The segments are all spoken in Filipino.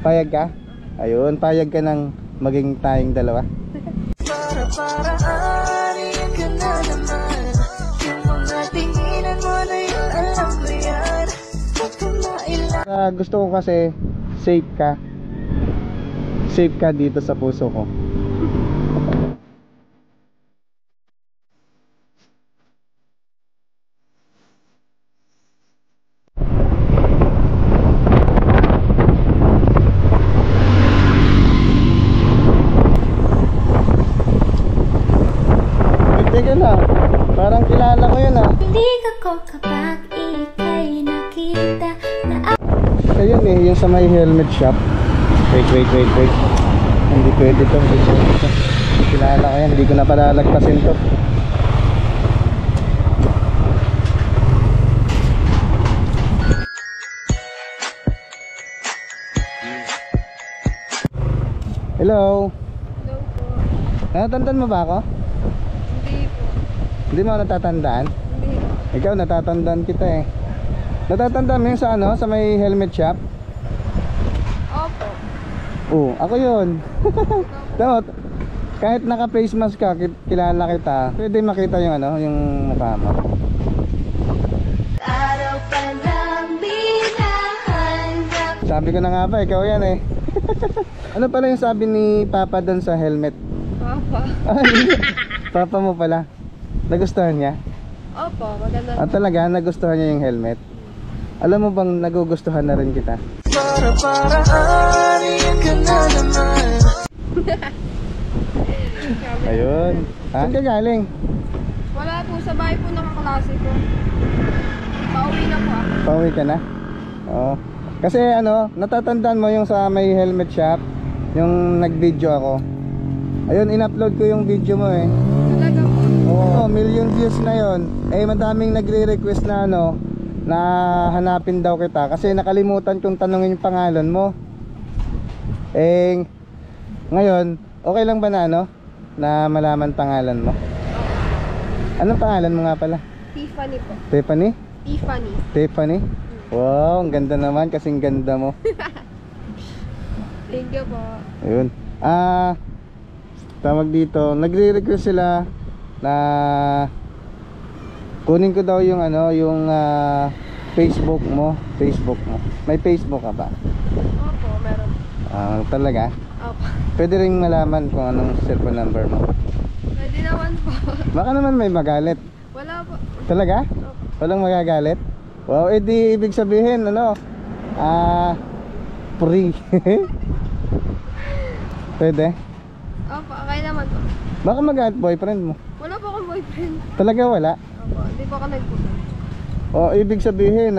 Payag ka? Ayun, payag ka ng maging tayong dalawa. Gusto ko kasi safe ka. Safe ka dito sa puso ko. Teka lang, parang kilala ko yun ah. Hindi ako kapag ika'y nakita na Ayun eh, yung sa may helmet shop. Wait. Hindi pwede to, kilala ko yan, hindi ko na palalagpasin to. Hello. Hello po. Natatandaan mo ba ako? Hindi po. Hindi mo ako natatandaan? Hindi. Ikaw natatandaan kita eh. Natatandaan mo yung sa ano, sa may helmet shop? Opo. Oo, ako yun. Tama, kahit naka face mask ka, kilala kita. Pwede makita yung ano, yung mukha mo. araw pa lang binahanap. Sabi ko na nga ba, ikaw yan eh. Ano pala yung sabi ni Papa doon sa helmet? Papa. Ay, Papa mo pala. Nagustuhan niya? Opo, maganda. Ah, talaga, nagustuhan niya yung helmet. Alam mo bang nagugustuhan na rin kita? Ayun. Saan ka galing? Wala po, sa bahay po ng kaklase ko. Pauwi na po ako. Pauwi ka na? Oo. Kasi ano, natatandaan mo yung sa may helmet shop, yung nag-video ako. Ayun, in-upload ko yung video mo eh. Talaga po. Oo, million views na yon. Eh, madaming nagre-request na ano, na hanapin daw kita. Kasi nakalimutan kong tanungin yung pangalan mo. Eh, ngayon, okay lang ba na ano, na malaman pangalan mo? Anong pangalan mo nga pala? Tiffany po. Tiffany? Tiffany. Tiffany? Wow, ang ganda naman, kasing ganda mo. Thank you po. Ayun. Tawag dito, nagre-request sila na kunin ko daw yung ano, yung Facebook mo. May Facebook ka ba? Opo, meron. Talaga? Opo. Pwede ring malaman kung anong cellphone number mo. Pwede naman po. Baka naman may magalit. Wala po. Talaga? Opo. Walang magagalit? Wow, edi ibig sabihin ano? Free. Pwede? Opo, okay naman po. Baka magalit boyfriend mo. Wala po akong boyfriend. Talaga wala? Opo, hindi po ako nagpusan. O ibig sabihin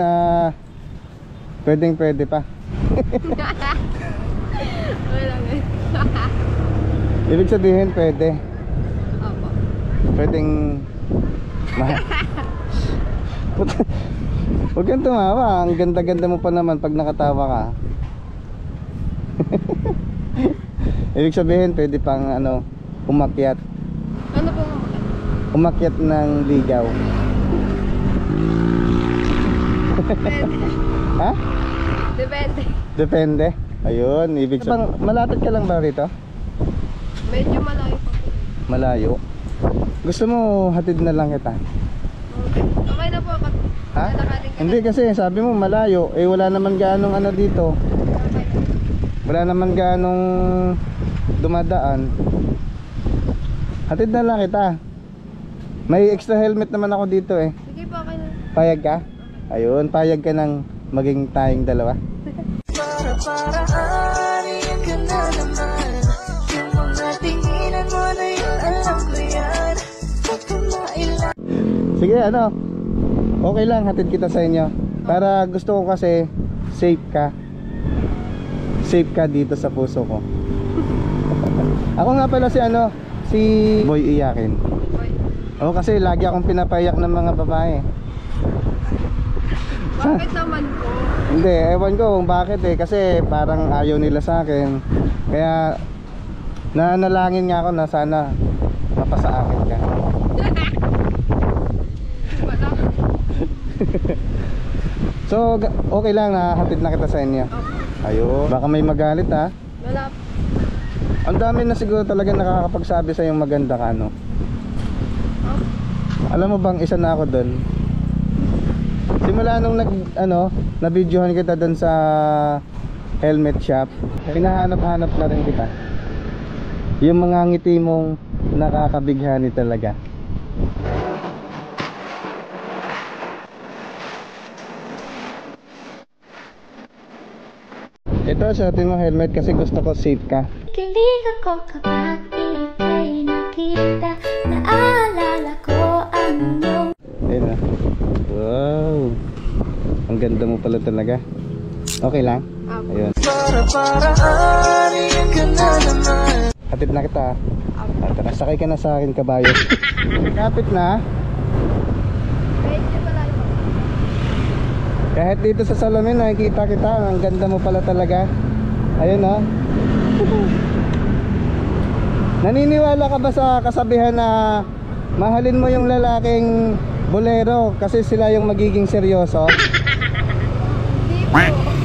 pwedeng pwede pa. Okay lang eh. Ibig sabihin pwede. Opo. Pwedeng Huwag kang tumawa. Ang ganda-ganda mo pa naman pag nakatawa ka. Ibig sabihin pwede pang ano, umakyat. Ano po mo? Umakyat ng ligaw. Depende. Ha? Depende. Depende. Ayun, ibig sabihin. Malapit ka lang ba rito? Medyo malayo pa po. Malayo. Gusto mo hatid na lang kita? Okay. Okay na po. Ha? Lalakarin ka Hindi kasi sabi mo malayo. Eh wala naman gaanong ano dito. Okay. Wala naman gaanong dumadaan. Hatid na lang kita. May extra helmet naman ako dito eh. Sige po, okay na. Payag ka? Ayun, payag ka ng maging tayong dalawa. Sige ano, okay lang hatid kita sa inyo. Para gusto ko kasi safe ka. Safe ka dito sa puso ko. Ako nga pala si ano, si Boy Iyakin. Boy. Oo, kasi lagi akong pinapayak ng mga babae. Bakit naman po? Hindi, ewan ko kung bakit eh. Kasi parang ayaw nila sa akin. Kaya nanalangin nga ako na sana mapasa akin ka. Wala. So okay lang na hatid na kita sa inyo. Opo. Ayun. Baka may magalit ha. Wala po. Ang dami na siguro talaga nakakapagsabi sa yung maganda ka, no? Alam mo bang isa na ako doon? Simula nung na-videohan kita doon sa helmet shop, hinahanap-hanap na rin kita. Yung mga ngiti mong nakakabighani talaga. Ito, suotin mo helmet kasi gusto ko safe ka. Kilig ako kapag ika'y nakita. Naalala ko ang iyong Ayun na. Wow. Ang ganda mo pala talaga. Okay lang? Ayun. Hatid na kita. Tara, sakay ka na sa akin, kabayo. Kapit na. Medyo malayo po. Kahit dito sa salamin nakikita kita. Ang ganda mo pala talaga. Ayun oh. Naniniwala ka ba sa kasabihan na mahalin mo yung lalaking bolero kasi sila yung magiging seryoso? Hindi po.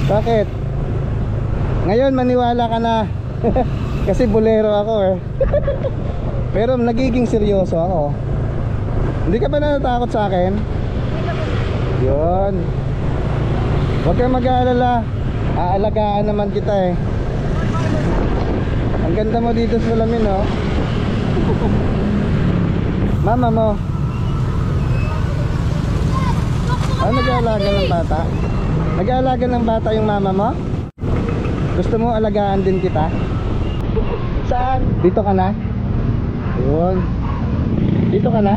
Bakit? Ngayon maniwala ka na. Kasi bolero ako eh. Pero nagiging seryoso ako. Hindi ka ba natatakot sa akin? Yun. Huwag kang mag-aalala. Aalagaan naman kita eh. Ang ganda mo dito sa salamin oh. Mama mo. Nag-aalaga ng bata? Nag-aalaga ng bata yung mama mo? Gusto mo alagaan din kita? Saan? Dito ka na? Ayun. Dito ka na?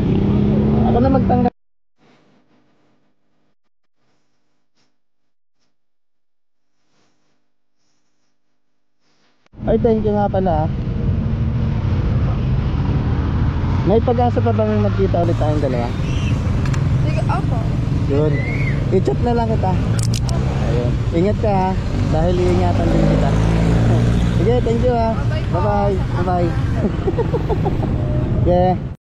Ako na magtanggal. Ay, thank you nga pala. May pag-asa pa bang magkita ulit tayong dalawa? Sige, opo. Yun. I-chat na lang kita. Ayun. Ingat ka ha. Dahil iingatan din kita. Sige, thank you ha. Bye-bye. Bye-bye. Yeah.